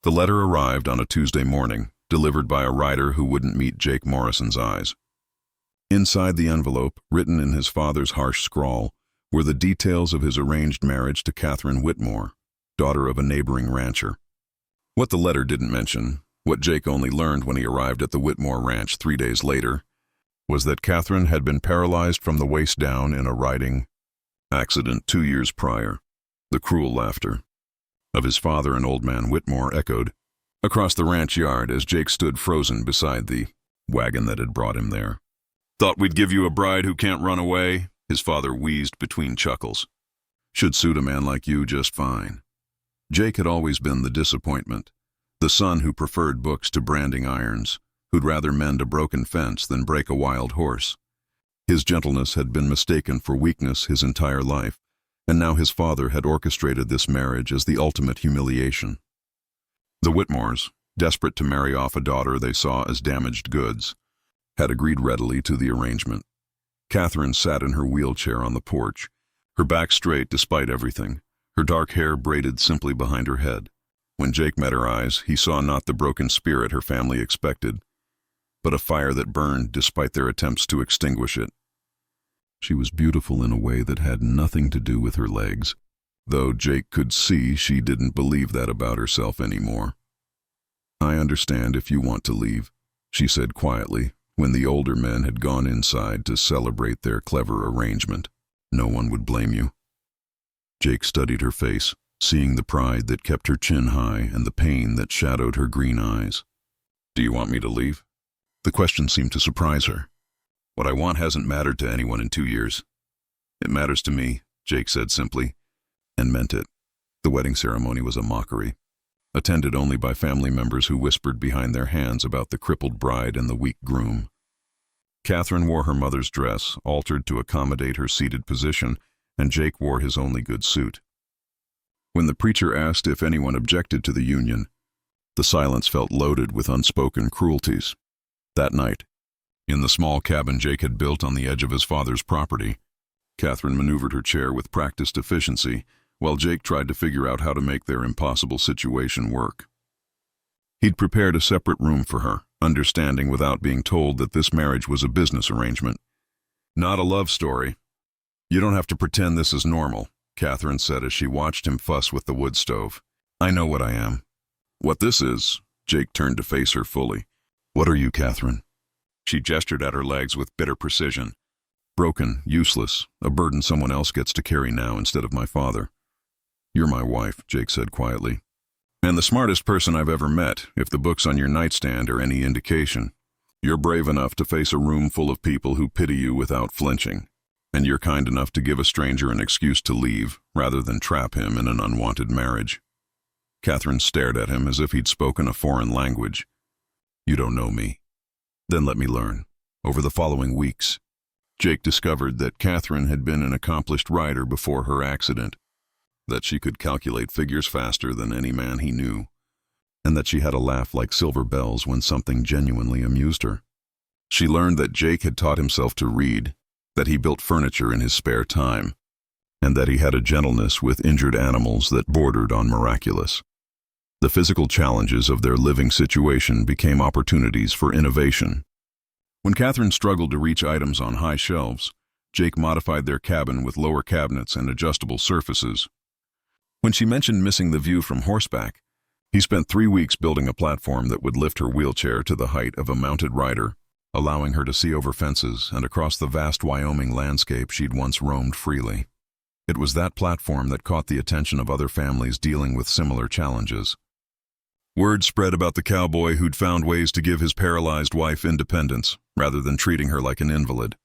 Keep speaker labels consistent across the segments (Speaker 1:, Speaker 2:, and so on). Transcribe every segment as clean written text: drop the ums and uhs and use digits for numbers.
Speaker 1: The letter arrived on a Tuesday morning, delivered by a rider who wouldn't meet Jake Morrison's eyes. Inside the envelope, written in his father's harsh scrawl, were the details of his arranged marriage to Catherine Whitmore, daughter of a neighboring rancher. What the letter didn't mention, what Jake only learned when he arrived at the Whitmore ranch 3 days later, was that Catherine had been paralyzed from the waist down in a riding accident 2 years prior. The cruel laughter of his father and old man Whitmore echoed across the ranch yard as Jake stood frozen beside the wagon that had brought him there. "Thought we'd give you a bride who can't run away," his father wheezed between chuckles. "Should suit a man like you just fine." Jake had always been the disappointment, the son who preferred books to branding irons, who'd rather mend a broken fence than break a wild horse. His gentleness had been mistaken for weakness his entire life, and now his father had orchestrated this marriage as the ultimate humiliation. The Whitmores, desperate to marry off a daughter they saw as damaged goods, had agreed readily to the arrangement. Catherine sat in her wheelchair on the porch, her back straight despite everything, her dark hair braided simply behind her head. When Jake met her eyes, he saw not the broken spirit her family expected, but a fire that burned despite their attempts to extinguish it. She was beautiful in a way that had nothing to do with her legs, though Jake could see she didn't believe that about herself anymore. "I understand if you want to leave," she said quietly, when the older men had gone inside to celebrate their clever arrangement. "No one would blame you." Jake studied her face, seeing the pride that kept her chin high and the pain that shadowed her green eyes. "Do you want me to leave?" The question seemed to surprise her. "What I want hasn't mattered to anyone in 2 years. It matters to me," Jake said simply, and meant it. The wedding ceremony was a mockery, attended only by family members who whispered behind their hands about the crippled bride and the weak groom. Catherine wore her mother's dress, altered to accommodate her seated position, and Jake wore his only good suit. When the preacher asked if anyone objected to the union, the silence felt loaded with unspoken cruelties. That night, in the small cabin Jake had built on the edge of his father's property, Catherine maneuvered her chair with practiced efficiency, while Jake tried to figure out how to make their impossible situation work. He'd prepared a separate room for her, understanding without being told that this marriage was a business arrangement, not a love story. "You don't have to pretend this is normal," Catherine said as she watched him fuss with the wood stove. "I know what I am." "What this is," Jake turned to face her fully. "What are you, Catherine?" She gestured at her legs with bitter precision. "Broken, useless, a burden someone else gets to carry now instead of my father." "You're my wife," Jake said quietly. "And the smartest person I've ever met, if the books on your nightstand are any indication. You're brave enough to face a room full of people who pity you without flinching. And you're kind enough to give a stranger an excuse to leave, rather than trap him in an unwanted marriage." Catherine stared at him as if he'd spoken a foreign language. "You don't know me." "Then let me learn." Over the following weeks, Jake discovered that Catherine had been an accomplished rider before her accident, that she could calculate figures faster than any man he knew, and that she had a laugh like silver bells when something genuinely amused her. She learned that Jake had taught himself to read, that he built furniture in his spare time, and that he had a gentleness with injured animals that bordered on miraculous. The physical challenges of their living situation became opportunities for innovation. When Catherine struggled to reach items on high shelves, Jake modified their cabin with lower cabinets and adjustable surfaces. When she mentioned missing the view from horseback, he spent 3 weeks building a platform that would lift her wheelchair to the height of a mounted rider, allowing her to see over fences and across the vast Wyoming landscape she'd once roamed freely. It was that platform that caught the attention of other families dealing with similar challenges. Word spread about the cowboy who'd found ways to give his paralyzed wife independence, rather than treating her like an invalid.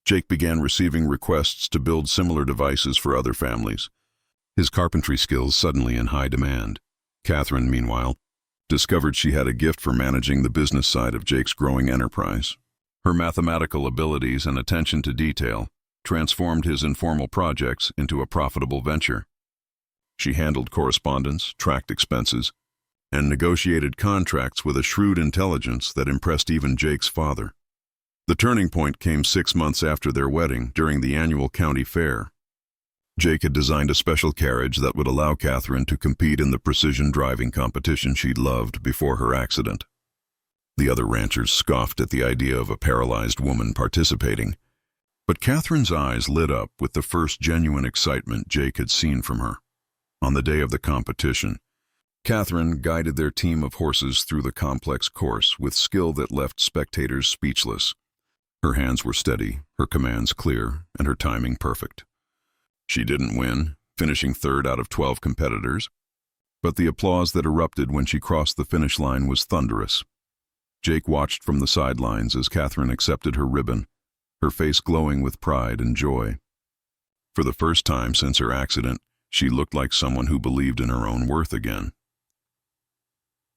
Speaker 1: Jake began receiving requests to build similar devices for other families, his carpentry skills suddenly in high demand. Catherine, meanwhile, discovered she had a gift for managing the business side of Jake's growing enterprise. Her mathematical abilities and attention to detail transformed his informal projects into a profitable venture. She handled correspondence, tracked expenses, and negotiated contracts with a shrewd intelligence that impressed even Jake's father. The turning point came 6 months after their wedding, during the annual county fair. Jake had designed a special carriage that would allow Catherine to compete in the precision driving competition she'd loved before her accident. The other ranchers scoffed at the idea of a paralyzed woman participating, but Catherine's eyes lit up with the first genuine excitement Jake had seen from her. On the day of the competition, Catherine guided their team of horses through the complex course with skill that left spectators speechless. Her hands were steady, her commands clear, and her timing perfect. She didn't win, finishing third out of 12 competitors, but the applause that erupted when she crossed the finish line was thunderous. Jake watched from the sidelines as Catherine accepted her ribbon, her face glowing with pride and joy. For the first time since her accident, she looked like someone who believed in her own worth again.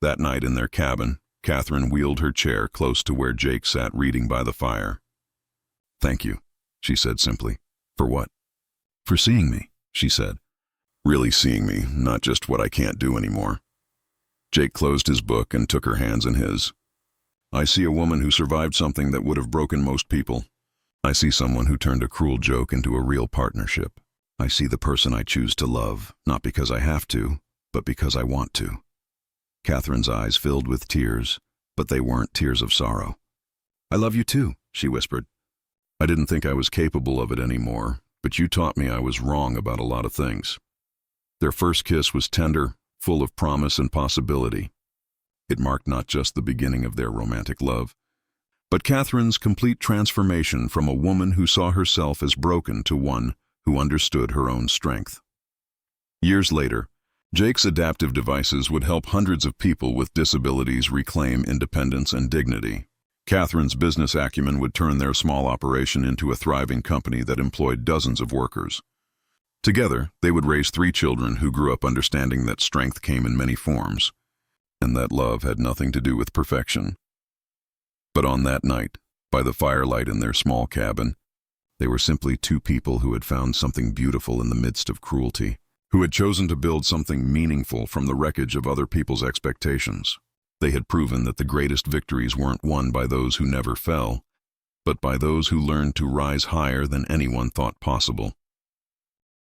Speaker 1: That night in their cabin, Catherine wheeled her chair close to where Jake sat reading by the fire. "Thank you," she said simply. "For what?" "For seeing me," she said. "Really seeing me, not just what I can't do anymore." Jake closed his book and took her hands in his. "I see a woman who survived something that would have broken most people. I see someone who turned a cruel joke into a real partnership. I see the person I choose to love, not because I have to, but because I want to." Catherine's eyes filled with tears, but they weren't tears of sorrow. "I love you too," she whispered. "I didn't think I was capable of it anymore, but you taught me I was wrong about a lot of things." Their first kiss was tender, full of promise and possibility. It marked not just the beginning of their romantic love, but Catherine's complete transformation from a woman who saw herself as broken to one who understood her own strength. Years later, Jake's adaptive devices would help hundreds of people with disabilities reclaim independence and dignity. Catherine's business acumen would turn their small operation into a thriving company that employed dozens of workers. Together, they would raise 3 children who grew up understanding that strength came in many forms, and that love had nothing to do with perfection. But on that night, by the firelight in their small cabin, they were simply 2 people who had found something beautiful in the midst of cruelty, who had chosen to build something meaningful from the wreckage of other people's expectations. They had proven that the greatest victories weren't won by those who never fell, but by those who learned to rise higher than anyone thought possible.